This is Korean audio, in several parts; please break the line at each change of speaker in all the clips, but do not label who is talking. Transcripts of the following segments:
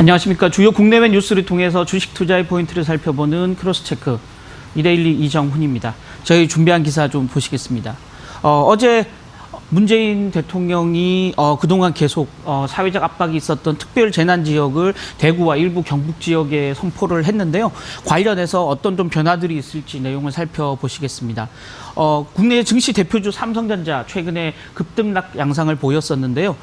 안녕하십니까. 주요 국내외 뉴스를 통해서 주식 투자의 포인트를 살펴보는 크로스체크 이데일리 이정훈입니다. 저희 준비한 기사 좀 보시겠습니다. 어제 문재인 대통령이 그동안 계속 사회적 압박이 있었던 특별 재난 지역을 대구와 일부 경북 지역에 선포를 했는데요. 관련해서 어떤 좀 변화들이 있을지 내용을 살펴보시겠습니다. 국내 증시 대표주 삼성전자 최근에 급등락 양상을 보였었는데요.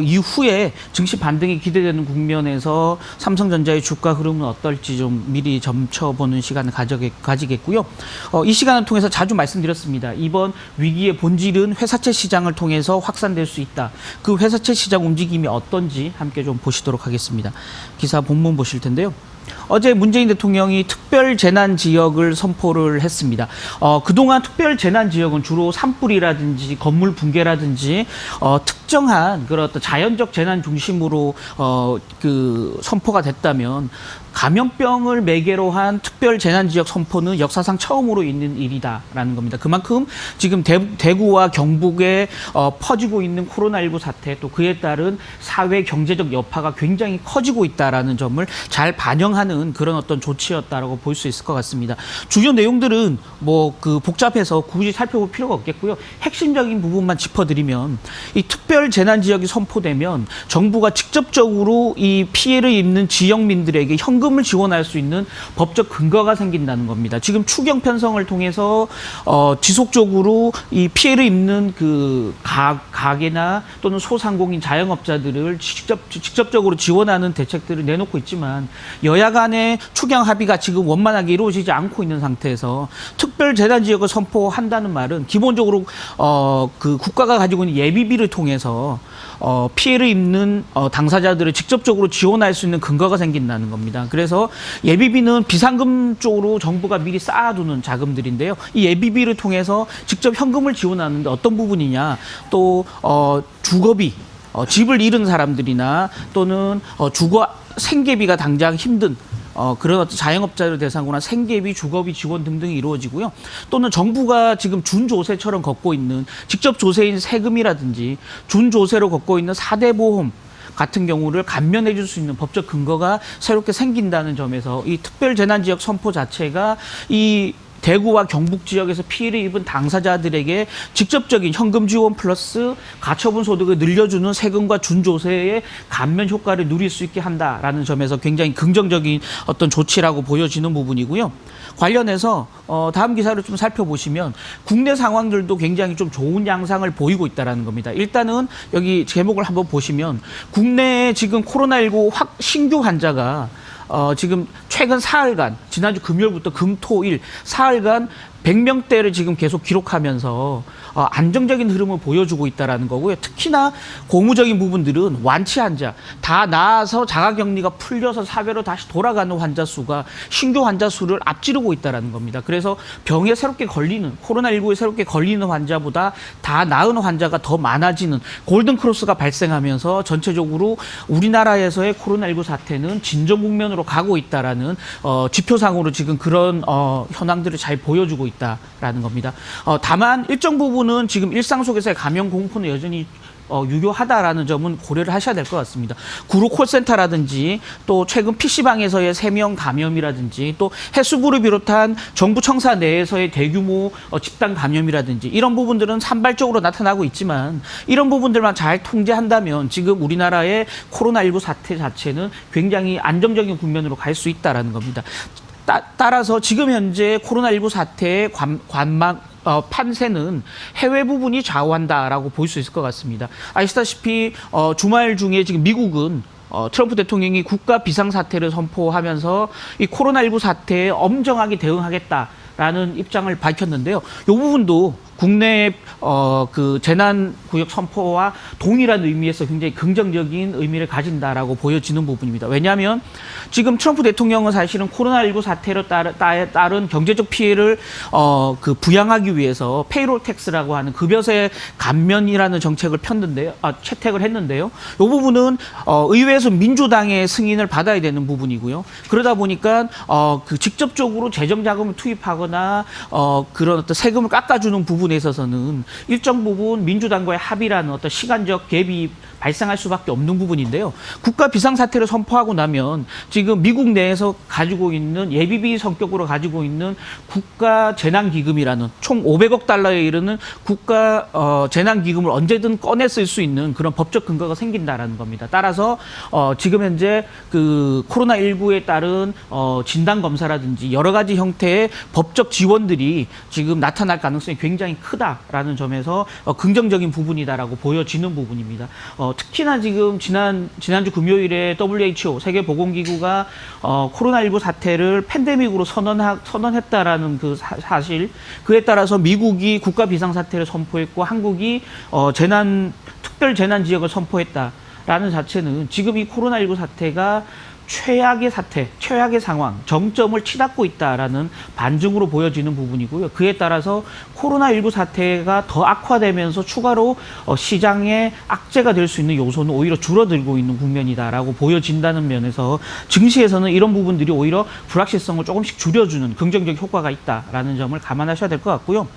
이후에 증시 반등이 기대되는 국면에서 삼성전자의 주가 흐름은 어떨지 좀 미리 점쳐보는 시간을 가지겠고요. 이 시간을 통해서 자주 말씀드렸습니다. 이번 위기의 본질은 회사채 시장을 통해서 확산될 수 있다. 그 회사채 시장 움직임이 어떤지 함께 좀 보시도록 하겠습니다. 기사 본문 보실 텐데요. 어제 문재인 대통령이 특별 재난 지역을 선포를 했습니다. 그동안 특별 재난 지역은 주로 산불이라든지 건물 붕괴라든지 특정한 그런 어떤 자연적 재난 중심으로 선포가 됐다면 감염병을 매개로 한 특별 재난 지역 선포는 역사상 처음으로 있는 일이다라는 겁니다. 그만큼 지금 대구와 경북에 퍼지고 있는 코로나19 사태 또 그에 따른 사회 경제적 여파가 굉장히 커지고 있다라는 점을 잘 반영하는 그런 어떤 조치였다라고 볼 수 있을 것 같습니다. 주요 내용들은 복잡해서 굳이 살펴볼 필요가 없겠고요. 핵심적인 부분만 짚어드리면 이 특별 재난 지역이 선포되면 정부가 직접적으로 이 피해를 입는 지역민들에게 현금을 지원할 수 있는 법적 근거가 생긴다는 겁니다. 지금 추경 편성을 통해서 지속적으로 이 피해를 입는 그 가게나 또는 소상공인 자영업자들을 직접적으로 지원하는 대책들을 내놓고 있지만 여야 간의 추경 합의가 지금 원만하게 이루어지지 않고 있는 상태에서 특별 재난 지역을 선포한다는 말은 기본적으로 국가가 가지고 있는 예비비를 통해서 피해를 입는 당사자들을 직접적으로 지원할 수 있는 근거가 생긴다는 겁니다. 그래서 예비비는 비상금 쪽으로 정부가 미리 쌓아두는 자금들인데요. 이 예비비를 통해서 직접 현금을 지원하는데 어떤 부분이냐, 또 주거비, 집을 잃은 사람들이나 또는 주거 생계비가 당장 힘든 그런 어떤 자영업자를 대상으로 한 생계비, 주거비 지원 등등이 이루어지고요. 또는 정부가 지금 준조세처럼 걷고 있는 직접 조세인 세금이라든지 준조세로 걷고 있는 4대 보험 같은 경우를 감면해 줄 수 있는 법적 근거가 새롭게 생긴다는 점에서 이 특별재난지역 선포 자체가 이 대구와 경북 지역에서 피해를 입은 당사자들에게 직접적인 현금 지원 플러스 가처분 소득을 늘려주는 세금과 준조세의 감면 효과를 누릴 수 있게 한다라는 점에서 굉장히 긍정적인 어떤 조치라고 보여지는 부분이고요. 관련해서 다음 기사를 좀 살펴보시면 국내 상황들도 굉장히 좀 좋은 양상을 보이고 있다는 겁니다. 일단은 여기 제목을 한번 보시면 국내에 지금 코로나19 신규 환자가 지금 최근 사흘간 지난주 금요일부터 금토일 사흘간 100명대를 지금 계속 기록하면서 안정적인 흐름을 보여주고 있다는 거고요. 특히나 고무적인 부분들은 완치 환자, 다 나아서 자가격리가 풀려서 사회로 다시 돌아가는 환자 수가 신규 환자 수를 앞지르고 있다는 겁니다. 그래서 병에 새롭게 걸리는, 코로나19에 새롭게 걸리는 환자보다 다 나은 환자가 더 많아지는 골든크로스가 발생하면서 전체적으로 우리나라에서의 코로나19 사태는 진정 국면으로 가고 있다라는 지표상으로 지금 그런 현황들을 잘 보여주고 있다라는 겁니다. 다만 일정 부분은 지금 일상 속에서의 감염 공포는 여전히 유효하다라는 점은 고려를 하셔야 될 것 같습니다. 구로 콜센터라든지 또 최근 PC방에서의 3명 감염이라든지 또 해수부를 비롯한 정부 청사 내에서의 대규모 집단 감염이라든지 이런 부분들은 산발적으로 나타나고 있지만 이런 부분들만 잘 통제한다면 지금 우리나라의 코로나19 사태 자체는 굉장히 안정적인 국면으로 갈 수 있다는 겁니다. 따라서 지금 현재 코로나19 사태의 판세는 해외 부분이 좌우한다라고 볼 수 있을 것 같습니다. 아시다시피 주말 중에 지금 미국은 트럼프 대통령이 국가 비상사태를 선포하면서 이 코로나19 사태에 엄정하게 대응하겠다라는 입장을 밝혔는데요. 이 부분도 국내 그 재난구역 선포와 동일한 의미에서 굉장히 긍정적인 의미를 가진다라고 보여지는 부분입니다. 왜냐하면 지금 트럼프 대통령은 사실은 코로나19 사태로 따른 경제적 피해를 부양하기 위해서 페이롤 텍스라고 하는 급여세 감면이라는 정책을 채택을 했는데요. 이 부분은 의회에서 민주당의 승인을 받아야 되는 부분이고요. 그러다 보니까 직접적으로 재정 자금을 투입하거나 그런 어떤 세금을 깎아주는 부분에 부분에 있어서는 일정 부분 민주당과의 합의라는 어떤 시간적 갭이 발생할 수밖에 없는 부분인데요. 국가 비상사태를 선포하고 나면 지금 미국 내에서 가지고 있는 예비비 성격으로 가지고 있는 국가 재난기금이라는 총 500억 달러에 이르는 국가 재난기금을 언제든 꺼내 쓸 수 있는 그런 법적 근거가 생긴다라는 겁니다. 따라서 지금 현재 그 코로나19에 따른 진단 검사라든지 여러 가지 형태의 법적 지원들이 지금 나타날 가능성이 굉장히 크다라는 점에서 긍정적인 부분이다라고 보여지는 부분입니다. 특히나 지금 지난주 금요일에 WHO 세계보건기구가 코로나19 사태를 팬데믹으로 선언했다라는 그 사실, 그에 따라서 미국이 국가 비상사태를 선포했고 한국이 특별 재난 지역을 선포했다라는 자체는 지금 이 코로나19 사태가 최악의 사태, 최악의 상황, 정점을 치닫고 있다라는 반증으로 보여지는 부분이고요. 그에 따라서 코로나19 사태가 더 악화되면서 추가로 시장에 악재가 될 수 있는 요소는 오히려 줄어들고 있는 국면이다라고 보여진다는 면에서 증시에서는 이런 부분들이 오히려 불확실성을 조금씩 줄여주는 긍정적 효과가 있다라는 점을 감안하셔야 될 것 같고요.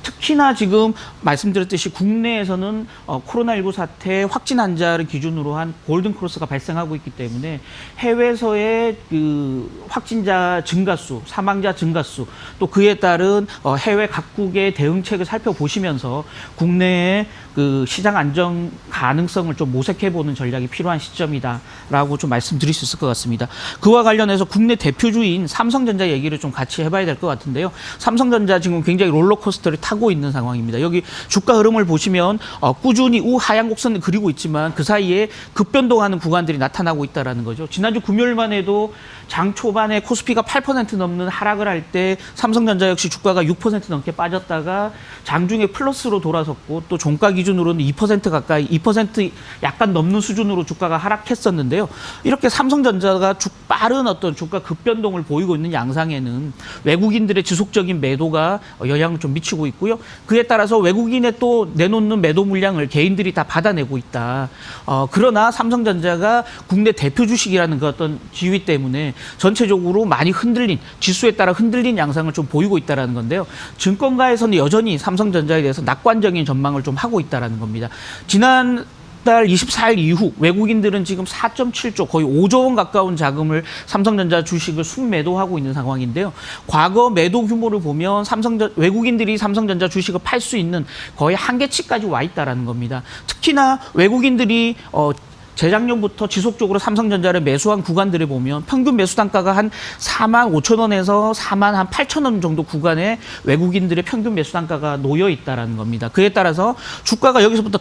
특히나 지금 말씀드렸듯이 국내에서는 코로나19 사태 확진 환자를 기준으로 한 골든크로스가 발생하고 있기 때문에 해외에서의 그 확진자 증가수, 사망자 증가수, 또 그에 따른 해외 각국의 대응책을 살펴보시면서 국내의 그 시장 안정 가능성을 좀 모색해보는 전략이 필요한 시점이다라고 좀 말씀드릴 수 있을 것 같습니다. 그와 관련해서 국내 대표주인 삼성전자 얘기를 좀 같이 해봐야 될 것 같은데요. 삼성전자 지금 굉장히 롤러코스터를 타고 있는 상황입니다. 여기 주가 흐름을 보시면 꾸준히 우하향 곡선을 그리고 있지만 그 사이에 급변동하는 구간들이 나타나고 있다는 거죠. 지난주 금요일만 해도 장 초반에 코스피가 8% 넘는 하락을 할 때 삼성전자 역시 주가가 6% 넘게 빠졌다가 장중에 플러스로 돌아섰고 또 종가 기준으로는 2% 가까이 2% 약간 넘는 수준으로 주가가 하락했었는데요. 이렇게 삼성전자가 빠른 어떤 주가 급변동을 보이고 있는 양상에는 외국인들의 지속적인 매도가 영향을 좀 미치고 있고요. 그에 따라서 외국인의 또 내놓는 매도 물량을 개인들이 다 받아내고 있다. 그러나 삼성전자가 국내 대표 주식이라는 그 어떤 지위 때문에 전체적으로 많이 흔들린, 지수에 따라 흔들린 양상을 좀 보이고 있다는 건데요. 증권가에서는 여전히 삼성전자에 대해서 낙관적인 전망을 좀 하고 있다는 겁니다. 지난 달 24일 이후 외국인들은 지금 4.7조, 거의 5조 원 가까운 자금을 삼성전자 주식을 순매도하고 있는 상황인데요. 과거 매도 규모를 보면 외국인들이 삼성전자 주식을 팔 수 있는 거의 한계치까지 와 있다는 겁니다. 특히나 외국인들이 재작년부터 지속적으로 삼성전자를 매수한 구간들을 보면 평균 매수 단가가 한 4만 5천 원에서 4만 한 8천 원 정도 구간에 외국인들의 평균 매수 단가가 놓여 있다는 겁니다. 그에 따라서 주가가 여기서부터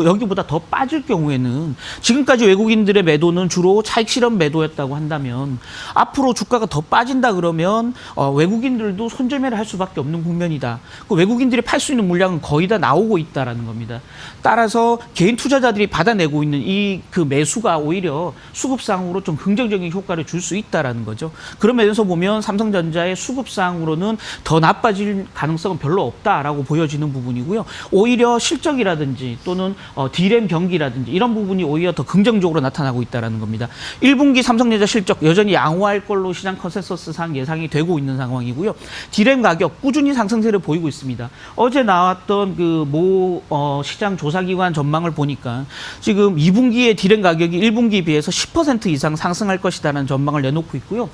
여기보다 더 빠질 경우에는 지금까지 외국인들의 매도는 주로 차익 실현 매도였다고 한다면 앞으로 주가가 더 빠진다 그러면 외국인들도 손절매를 할 수밖에 없는 국면이다. 그 외국인들이 팔 수 있는 물량은 거의 다 나오고 있다는 겁니다. 따라서 개인 투자자들이 받아내고 있는 이 그 매수가 오히려 수급상으로 좀 긍정적인 효과를 줄 수 있다는 거죠. 그런 면에서 보면 삼성전자의 수급상으로는 더 나빠질 가능성은 별로 없다라고 보여지는 부분이고요. 오히려 실적이라든지 또는 D램 경기라든지 이런 부분이 오히려 더 긍정적으로 나타나고 있다는 겁니다. 1분기 삼성전자 실적 여전히 양호할 걸로 시장 컨센서스상 예상이 되고 있는 상황이고요. D램 가격 꾸준히 상승세를 보이고 있습니다. 어제 나왔던 그 시장 조사기관 전망을 보니까 지금 2분기의 D램 가격이 1분기에 비해서 10% 이상 상승할 것이라는 전망을 내놓고 있고요.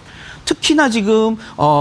특히나 지금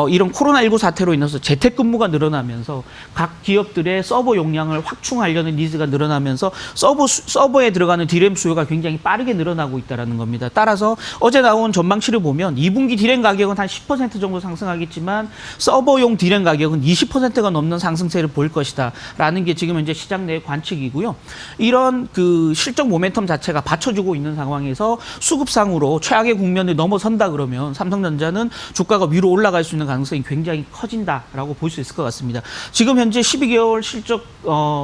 이런 코로나19 사태로 인해서 재택근무가 늘어나면서 각 기업들의 서버 용량을 확충하려는 니즈가 늘어나면서 서버에 들어가는 D램 수요가 굉장히 빠르게 늘어나고 있다는 겁니다. 따라서 어제 나온 전망치를 보면 2분기 D램 가격은 한 10% 정도 상승하겠지만 서버용 D램 가격은 20%가 넘는 상승세를 보일 것이다 라는 게 지금 현재 시장 내의 관측이고요. 이런 그 실적 모멘텀 자체가 받쳐주고 있는 상황에서 수급상으로 최악의 국면을 넘어선다 그러면 삼성전자는 주가가 위로 올라갈 수 있는 가능성이 굉장히 커진다라고 볼 수 있을 것 같습니다. 지금 현재 12개월 실적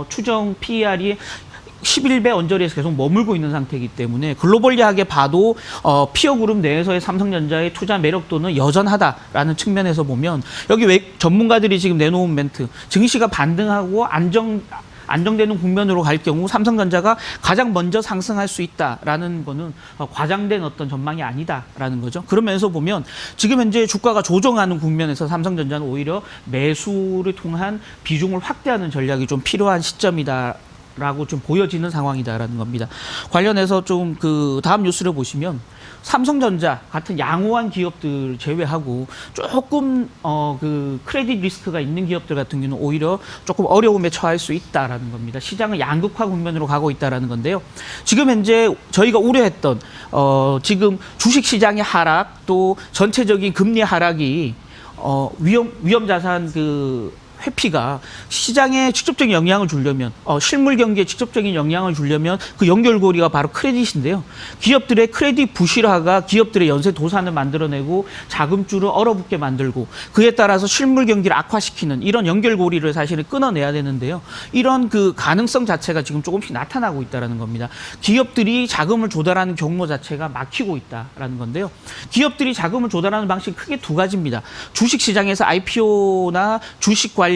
추정 PER이 11배 언저리에서 계속 머물고 있는 상태이기 때문에 글로벌리하게 봐도 피어 그룹 내에서의 삼성전자의 투자 매력도는 여전하다라는 측면에서 보면 여기 전문가들이 지금 내놓은 멘트, 증시가 반등하고 안정되는 국면으로 갈 경우 삼성전자가 가장 먼저 상승할 수 있다라는 거는 과장된 어떤 전망이 아니다라는 거죠. 그런 면에서 보면 지금 현재 주가가 조정하는 국면에서 삼성전자는 오히려 매수를 통한 비중을 확대하는 전략이 좀 필요한 시점이다라고 좀 보여지는 상황이다라는 겁니다. 관련해서 좀 그 다음 뉴스를 보시면 삼성전자 같은 양호한 기업들 제외하고 조금 그 크레딧 리스크가 있는 기업들 같은 경우는 오히려 조금 어려움에 처할 수 있다라는 겁니다. 시장은 양극화 국면으로 가고 있다라는 건데요. 지금 현재 저희가 우려했던 지금 주식 시장의 하락 또 전체적인 금리 하락이 위험 자산 그 회피가 시장에 직접적인 영향을 주려면 실물 경기에 직접적인 영향을 주려면 그 연결고리가 바로 크레딧인데요. 기업들의 크레딧 부실화가 기업들의 연쇄 도산을 만들어내고 자금줄을 얼어붙게 만들고 그에 따라서 실물 경기를 악화시키는 이런 연결고리를 사실은 끊어내야 되는데요. 이런 그 가능성 자체가 지금 조금씩 나타나고 있다는 겁니다. 기업들이 자금을 조달하는 경로 자체가 막히고 있다는 건데요. 기업들이 자금을 조달하는 방식이 크게 두 가지입니다. 주식시장에서 IPO나 주식 관련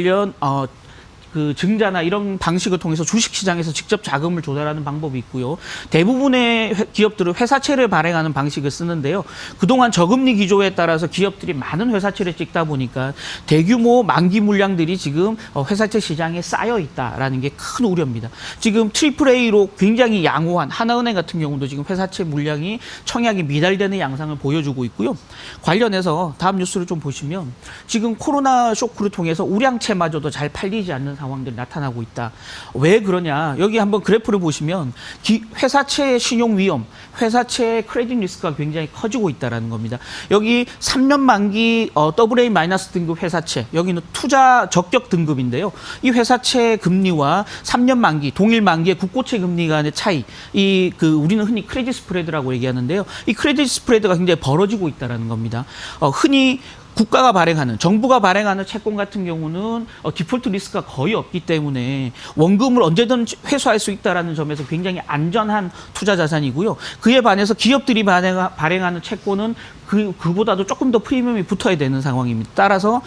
그 증자나 이런 방식을 통해서 주식시장에서 직접 자금을 조달하는 방법이 있고요. 대부분의 기업들은 회사채를 발행하는 방식을 쓰는데요. 그동안 저금리 기조에 따라서 기업들이 많은 회사채를 찍다 보니까 대규모 만기 물량들이 지금 회사채 시장에 쌓여 있다라는 게 큰 우려입니다. 지금 AAA로 굉장히 양호한 하나은행 같은 경우도 지금 회사채 물량이 청약이 미달되는 양상을 보여주고 있고요. 관련해서 다음 뉴스를 좀 보시면 지금 코로나 쇼크를 통해서 우량채마저도 잘 팔리지 않는 상황들이 나타나고 있다. 왜 그러냐? 여기 한번 그래프를 보시면 회사채의 신용 위험, 회사채의 크레딧 리스크가 굉장히 커지고 있다는 겁니다. 여기 3년 만기 AA- 등급 회사채, 여기는 투자 적격 등급인데요. 이 회사채 금리와 3년 만기, 동일 만기의 국고채 금리 간의 차이, 우리는 흔히 크레딧 스프레드라고 얘기하는데요. 이 크레딧 스프레드가 굉장히 벌어지고 있다는 겁니다. 흔히 국가가 발행하는, 정부가 발행하는 채권 같은 경우는 디폴트 리스크가 거의 없기 때문에 원금을 언제든 회수할 수 있다는 점에서 굉장히 안전한 투자 자산이고요. 그에 반해서 기업들이 발행하는 채권은 그보다도 조금 더 프리미엄이 붙어야 되는 상황입니다. 따라서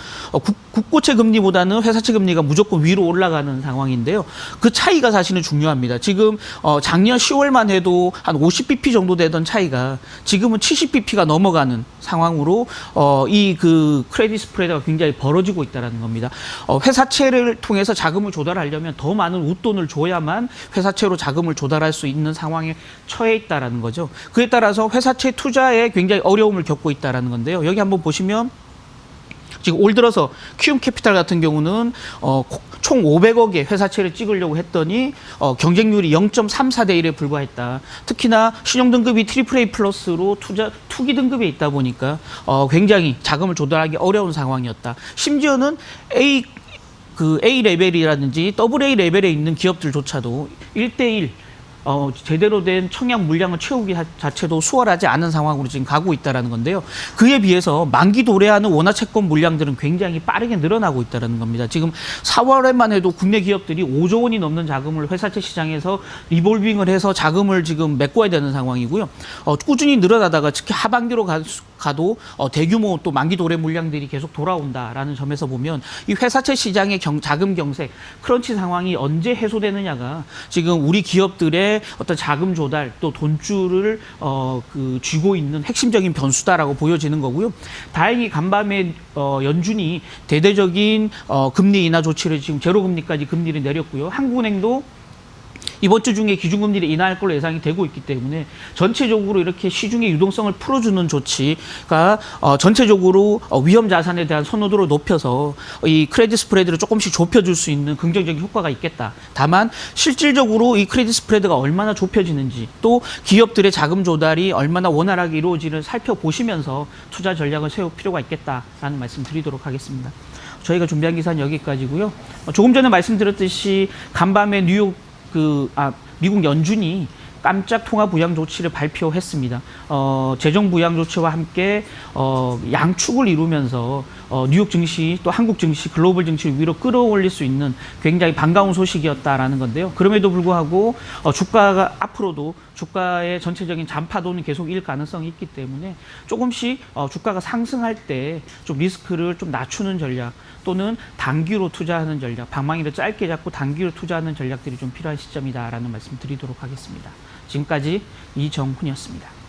국고채 금리보다는 회사채 금리가 무조건 위로 올라가는 상황인데요. 그 차이가 사실은 중요합니다. 지금 작년 10월만 해도 한 50bp 정도 되던 차이가 지금은 70bp가 넘어가는 상황으로 크레딧 스프레드가 굉장히 벌어지고 있다는 겁니다. 회사채를 통해서 자금을 조달하려면 더 많은 웃돈을 줘야만 회사채로 자금을 조달할 수 있는 상황에 처해 있다는 거죠. 그에 따라서 회사채 투자에 굉장히 어려움을 겪고 있다는 건데요. 여기 한번 보시면 지금 올 들어서 키움 캐피탈 같은 경우는 총 500억의 회사채를 찍으려고 했더니 경쟁률이 0.34대 1에 불과했다. 특히나 신용등급이 AAA 플러스로 투기 등급에 있다 보니까 굉장히 자금을 조달하기 어려운 상황이었다. 심지어는 A 레벨이라든지 AA 레벨에 있는 기업들조차도 1대1 제대로 된 청약 물량을 채우기 자체도 수월하지 않은 상황으로 지금 가고 있다는 건데요. 그에 비해서 만기 도래하는 원화채권 물량들은 굉장히 빠르게 늘어나고 있다는 겁니다. 지금 4월에만 해도 국내 기업들이 5조 원이 넘는 자금을 회사채 시장에서 리볼빙을 해서 자금을 지금 메꿔야 되는 상황이고요. 꾸준히 늘어나다가 특히 하반기로 가도 대규모 또 만기 도래 물량들이 계속 돌아온다라는 점에서 보면 이 회사채 시장의 자금 경색, 크런치 상황이 언제 해소되느냐가 지금 우리 기업들의 어떤 자금 조달 또 돈줄을 쥐고 있는 핵심적인 변수다라고 보여지는 거고요. 다행히 간밤에 연준이 대대적인 금리 인하 조치를 지금 제로금리까지 금리를 내렸고요. 한국은행도 이번 주 중에 기준금리를 인하할 걸로 예상이 되고 있기 때문에 전체적으로 이렇게 시중의 유동성을 풀어주는 조치가 전체적으로 위험 자산에 대한 선호도를 높여서 이 크레딧 스프레드를 조금씩 좁혀줄 수 있는 긍정적인 효과가 있겠다. 다만 실질적으로 이 크레딧 스프레드가 얼마나 좁혀지는지 또 기업들의 자금 조달이 얼마나 원활하게 이루어지는지 살펴보시면서 투자 전략을 세울 필요가 있겠다라는 말씀 드리도록 하겠습니다. 저희가 준비한 기사는 여기까지고요. 조금 전에 말씀드렸듯이 간밤에 미국 연준이 깜짝 통화 부양 조치를 발표했습니다. 재정 부양 조치와 함께 양축을 이루면서 뉴욕 증시 또 한국 증시, 글로벌 증시를 위로 끌어올릴 수 있는 굉장히 반가운 소식이었다라는 건데요. 그럼에도 불구하고 주가가 앞으로도 주가의 전체적인 잔파도는 계속 일 가능성이 있기 때문에 조금씩 주가가 상승할 때 좀 리스크를 좀 낮추는 전략 또는 단기로 투자하는 전략, 방망이를 짧게 잡고 단기로 투자하는 전략들이 좀 필요한 시점이다라는 말씀 드리도록 하겠습니다. 지금까지 이정훈이었습니다.